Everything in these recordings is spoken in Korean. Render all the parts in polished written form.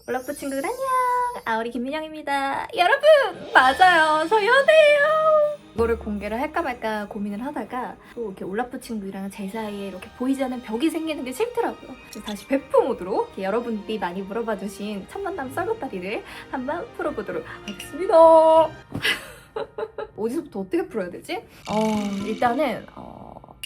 올라프 친구들 안녕! 아오리 김민영입니다. 여러분! 맞아요. 저 연애해요. 이거를 공개를 할까 말까 고민을 하다가 또 이렇게 올라프 친구랑 제 사이에 이렇게 보이지 않는 벽이 생기는 게 싫더라고요. 그래서 다시 베프 모드로 이렇게 여러분들이 많이 물어봐주신 첫 만남 썰고다리를 한번 풀어보도록 하겠습니다. 어디서부터 어떻게 풀어야 되지? 일단은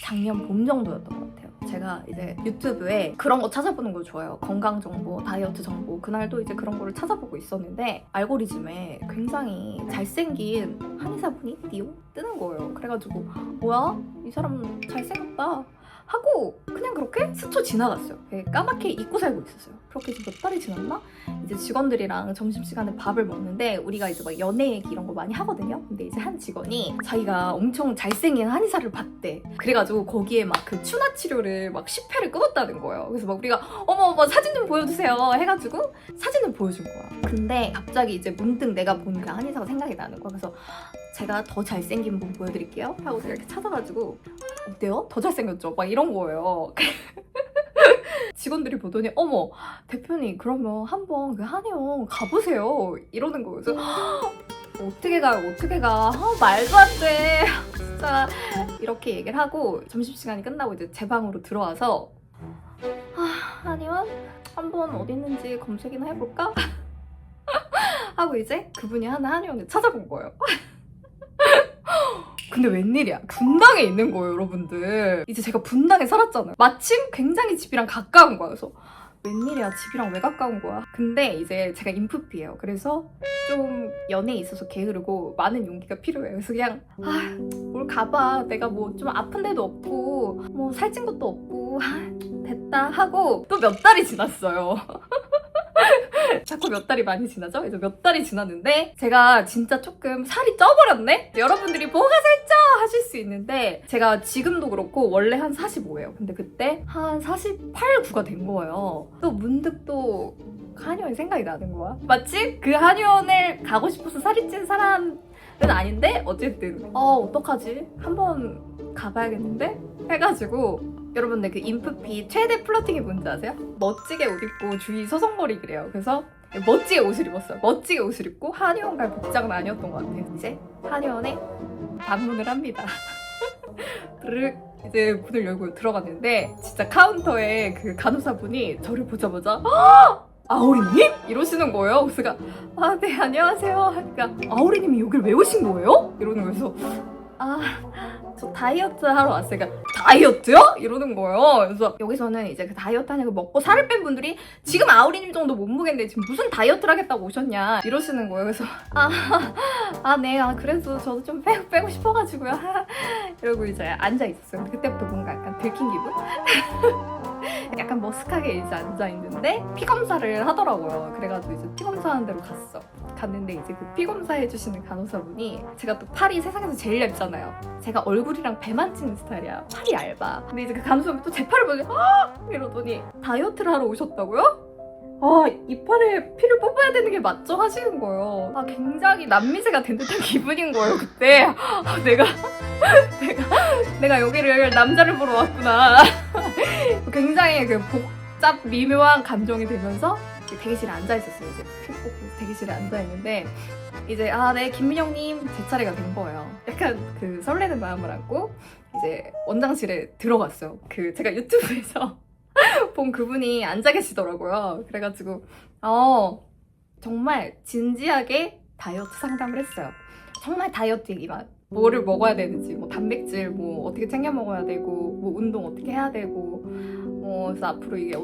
작년 봄 정도였던 것 같아요. 제가 이제 유튜브에 그런 거 찾아보는 걸 좋아해요. 건강 정보, 다이어트 정보. 그날도 이제 그런 거를 찾아보고 있었는데 알고리즘에 굉장히 잘생긴 한의사분이 띠용 뜨는 거예요. 그래가지고 뭐야? 이 사람 잘생겼다 하고 그냥 그렇게 스쳐 지나갔어요. 까맣게 잊고 살고 있었어요. 그렇게 이제 몇 달이 지났나? 이제 직원들이랑 점심시간에 밥을 먹는데 우리가 이제 막 연애 얘기 이런 거 많이 하거든요. 근데 이제 한 직원이 자기가 엄청 잘생긴 한의사를 봤대. 그래가지고 거기에 막 그 추나 치료를 막 10회를 끊었다는 거예요. 그래서 막 우리가 어머 사진 좀 보여주세요 해가지고 사진을 보여준 거야. 근데 갑자기 이제 문득 내가 본 그 한의사가 생각이 나는 거야. 그래서 제가 더 잘생긴 분 보여드릴게요 하고 제가 이렇게 찾아가지고 어때요? 더 잘생겼죠? 막 이런 거예요. 직원들이 보더니 어머 대표님 그러면 한번 그 한의원 가보세요 이러는 거예요. 그래서 어떻게 가 말도 안 돼 진짜 이렇게 얘기를 하고 점심시간이 끝나고 이제 제 방으로 들어와서 한의원 한번 어디 있는지 검색이나 해볼까? 하고 이제 그분이 하는 한의원을 찾아본 거예요. 근데 웬일이야 분당에 있는 거예요. 여러분들 이제 제가 분당에 살았잖아요. 마침 굉장히 집이랑 가까운 거야. 그래서 웬일이야 집이랑 왜 가까운 거야. 근데 이제 제가 인프피예요. 그래서 좀 연애에 있어서 게으르고 많은 용기가 필요해요. 그래서 그냥 뭘 가봐 내가 뭐 좀 아픈 데도 없고 뭐 살찐 것도 없고 됐다 하고 또 몇 달이 지났어요. 자꾸 몇 달이 많이 지나죠? 이제 몇 달이 지났는데 제가 진짜 조금 살이 쪄버렸네? 여러분들이 뭐가 살쪄 하실 수 있는데 제가 지금도 그렇고 원래 한 45예요. 근데 그때 한 48, 9가 된 거예요. 또 문득 또 한의원이 생각이 나는 거야. 마치 그 한의원을 가고 싶어서 살이 찐 사람은 아닌데 어쨌든 어떡하지? 한번 가봐야겠는데? 해가지고 여러분들 그 인프피 최대 플러팅이 뭔지 아세요? 멋지게 옷 입고 주위 서성거리기래요. 그래서 멋지게 옷을 입었어요. 멋지게 옷을 입고 한의원 갈 복장은 아니었던 것 같아요. 이제 한의원에 방문을 합니다. 이제 문을 열고 들어갔는데 진짜 카운터에 그 간호사분이 저를 보자마자 아오리님? 이러시는 거예요. 그래서 제가 네 안녕하세요 하니까 아오리님이 여기를 왜 오신 거예요? 이러는 거여서 저 다이어트 하러 왔어요. 그러니까 다이어트요? 이러는 거예요. 그래서 여기서는 이제 그 다이어트 하냐고 먹고 살을 뺀 분들이 지금 아오리님 정도 몸무게인데 지금 무슨 다이어트를 하겠다고 오셨냐 이러시는 거예요. 그래서 네 그래서 저도 좀 빼고 싶어가지고요. 이러고 이제 앉아 있었어요. 그때부터 뭔가 약간 들킨 기분? 약간 머쓱하게 이제 앉아있는데 피 검사를 하더라고요. 그래가지고 이제 피 검사하는 데로 갔는데 이제 그 피 검사 해주시는 간호사분이 제가 또 팔이 세상에서 제일 얇잖아요. 제가 얼굴이랑 배만 찌는 스타일이야. 팔이 얇아. 근데 이제 그 간호사분이 또 제 팔을 보더니 이러더니 다이어트를 하러 오셨다고요? 이 팔에 피를 뽑아야 되는 게 맞죠? 하시는 거예요. 굉장히 남미제가 된 듯한 기분인 거예요. 그때 내가 여기를 남자를 보러 왔구나. 굉장히 그 복잡 미묘한 감정이 들면서 대기실에 앉아있었어요. 이제 피 뽑고 대기실에 앉아있는데 이제 네 김민영님 제 차례가 된 거예요. 약간 그 설레는 마음을 안고 이제 원장실에 들어갔어요. 그 제가 유튜브에서 본 그분이 앉아 계시더라고요. 그래가지고 정말 진지하게 다이어트 상담을 했어요. 정말 다이어트 얘기만 뭐를 먹어야 되는지 뭐 단백질 뭐 어떻게 챙겨 먹어야 되고 뭐 운동 어떻게 해야 되고 그래서 앞으로 이게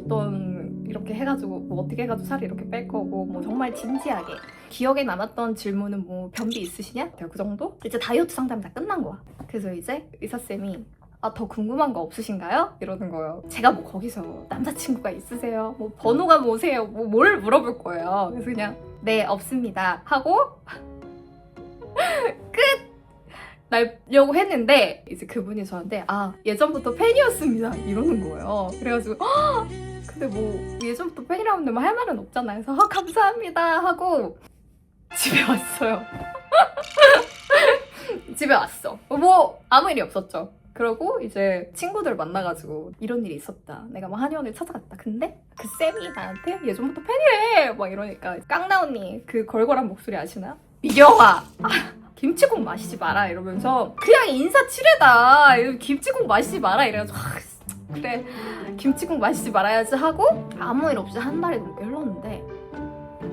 이렇게 해가지고 뭐 어떻게 해가지고 살을 이렇게 뺄 거고 뭐 정말 진지하게 기억에 남았던 질문은 뭐 변비 있으시냐? 그 정도? 이제 다이어트 상담이 다 끝난 거야. 그래서 이제 의사쌤이 더 궁금한 거 없으신가요? 이러는 거예요. 제가 뭐 거기서 남자친구가 있으세요? 뭐 번호가 뭐세요? 뭘 물어볼 거예요. 그래서 그냥 네 없습니다 하고 끝! 날려고 했는데 이제 그분이 저한테 예전부터 팬이었습니다 이러는 거예요. 그래가지고 근데 뭐 예전부터 팬이라는데 뭐 할 말은 없잖아요. 그래서 감사합니다 하고 집에 왔어요. 집에 왔어. 뭐 아무 일이 없었죠. 그러고 이제 친구들 만나가지고 이런 일이 있었다. 내가 막 한의원을 찾아갔다. 근데 그 쌤이 나한테 예전부터 팬이래 막 이러니까 깡나언니 그 걸걸한 목소리 아시나요? 미경아! 김치국 마시지 마라 이러면서 그냥 인사치레다. 김치국 마시지 마라 이래가지고 그래 김치국 마시지 말아야지 하고 아무 일 없이 한 달이 넘게 흘렀는데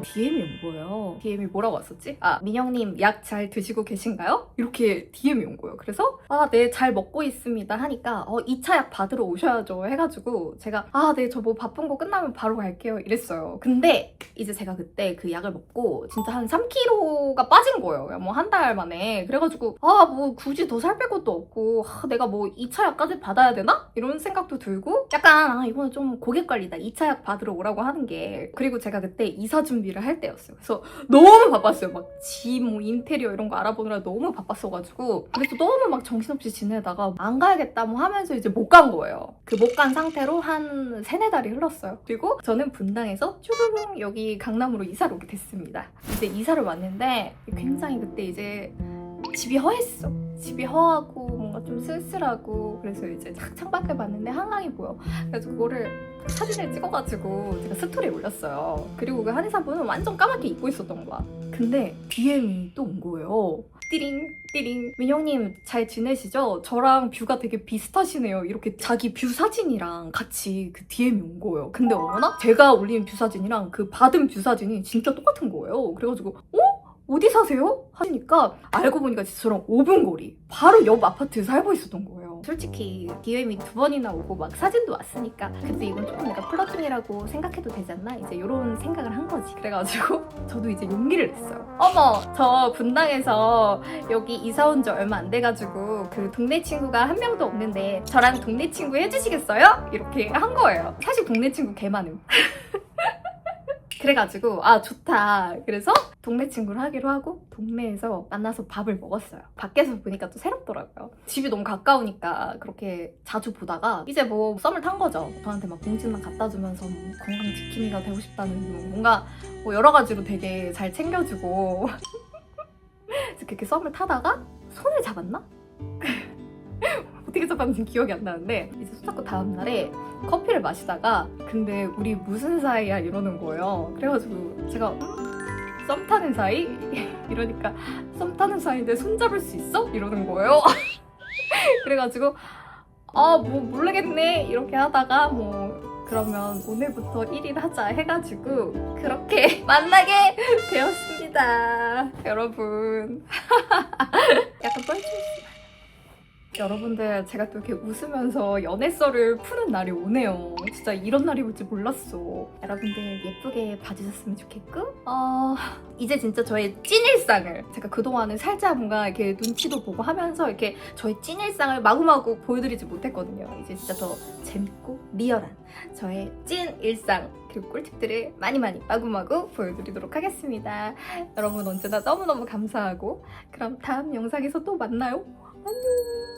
DM이 온 거예요. DM이 뭐라고 왔었지? 민영님 약 잘 드시고 계신가요? 이렇게 DM이 온 거예요. 그래서 네 잘 먹고 있습니다 하니까 2차 약 받으러 오셔야죠 해가지고 제가 네 저 뭐 바쁜 거 끝나면 바로 갈게요 이랬어요. 근데 이제 제가 그때 그 약을 먹고 진짜 한 3kg가 빠진 거예요. 뭐 한 달 만에. 그래가지고 뭐 굳이 더 살 뺄 것도 없고 내가 뭐 2차 약까지 받아야 되나? 이런 생각도 들고 약간 이거는 좀 고객 관리다. 2차 약 받으러 오라고 하는 게. 그리고 제가 그때 이사 준비를 할 때였어요. 그래서 너무 바빴어요. 막 집 뭐 인테리어 이런 거 알아보느라 너무 바빴어가지고 그래서 너무 막 정신없이 지내다가 안 가야겠다 뭐 하면서 이제 못 간 거예요. 그 못 간 상태로 한 3-4달이 흘렀어요. 그리고 저는 분당에서 쭈루룽 여기 강남으로 이사를 오게 됐습니다. 이제 이사를 왔는데 굉장히 그때 이제 집이 허했어. 집이 허하고 뭔가 좀 쓸쓸하고 그래서 이제 창밖을 봤는데 한강이 보여. 그래서 그거를 사진을 찍어가지고 제가 스토리에 올렸어요. 그리고 그 한의사분은 완전 까맣게 입고 있었던 거야. 근데 DM이 또 온 거예요. 띠링 띠링 민영님 잘 지내시죠? 저랑 뷰가 되게 비슷하시네요. 이렇게 자기 뷰 사진이랑 같이 그 DM이 온 거예요. 근데 어머나 제가 올린 뷰 사진이랑 그 받은 뷰 사진이 진짜 똑같은 거예요. 그래가지고 어디 사세요? 하시니까 알고 보니까 진짜 저랑 5분 거리 바로 옆 아파트에 살고 있었던 거예요. 솔직히 DM이 2번이나 오고 막 사진도 왔으니까 그래도 이건 조금 내가 플러팅이라고 생각해도 되지 않나? 이제 이런 생각을 한 거지. 그래가지고 저도 이제 용기를 냈어요. 어머 저 분당에서 여기 이사 온 지 얼마 안 돼가지고 그 동네 친구가 한 명도 없는데 저랑 동네 친구 해주시겠어요? 이렇게 한 거예요. 사실 동네 친구 개 많음. 그래가지고 좋다. 그래서 동네 친구를 하기로 하고 동네에서 만나서 밥을 먹었어요. 밖에서 보니까 또 새롭더라고요. 집이 너무 가까우니까 그렇게 자주 보다가 이제 뭐 썸을 탄 거죠. 저한테 막 봉지만 갖다 주면서 뭐 건강 지킴이가 되고 싶다는 뭔가 뭐 여러 가지로 되게 잘 챙겨주고 그래서 그렇게 썸을 타다가 손을 잡았나? 어떻게 잡았는지 기억이 안 나는데 이제 손 잡고 다음날에 커피를 마시다가 근데 우리 무슨 사이야 이러는 거예요. 그래가지고 제가 썸 타는 사이? 이러니까 썸 타는 사이인데 손 잡을 수 있어? 이러는 거예요. 그래가지고 뭐 모르겠네 이렇게 하다가 뭐 그러면 오늘부터 1일 하자 해가지고 그렇게 만나게 되었습니다. 여러분 약간 뻘쭘했어요. 여러분들 제가 또 이렇게 웃으면서 연애썰을 푸는 날이 오네요. 진짜 이런 날이 올지 몰랐어. 여러분들 예쁘게 봐주셨으면 좋겠고 이제 진짜 저의 찐일상을 제가 그동안은 살짝 뭔가 이렇게 눈치도 보고 하면서 이렇게 저의 찐일상을 마구마구 보여드리지 못했거든요. 이제 진짜 더 재밌고 리얼한 저의 찐일상 그리고 꿀팁들을 많이 마구마구 보여드리도록 하겠습니다. 여러분 언제나 너무너무 감사하고 그럼 다음 영상에서 또 만나요. 안녕.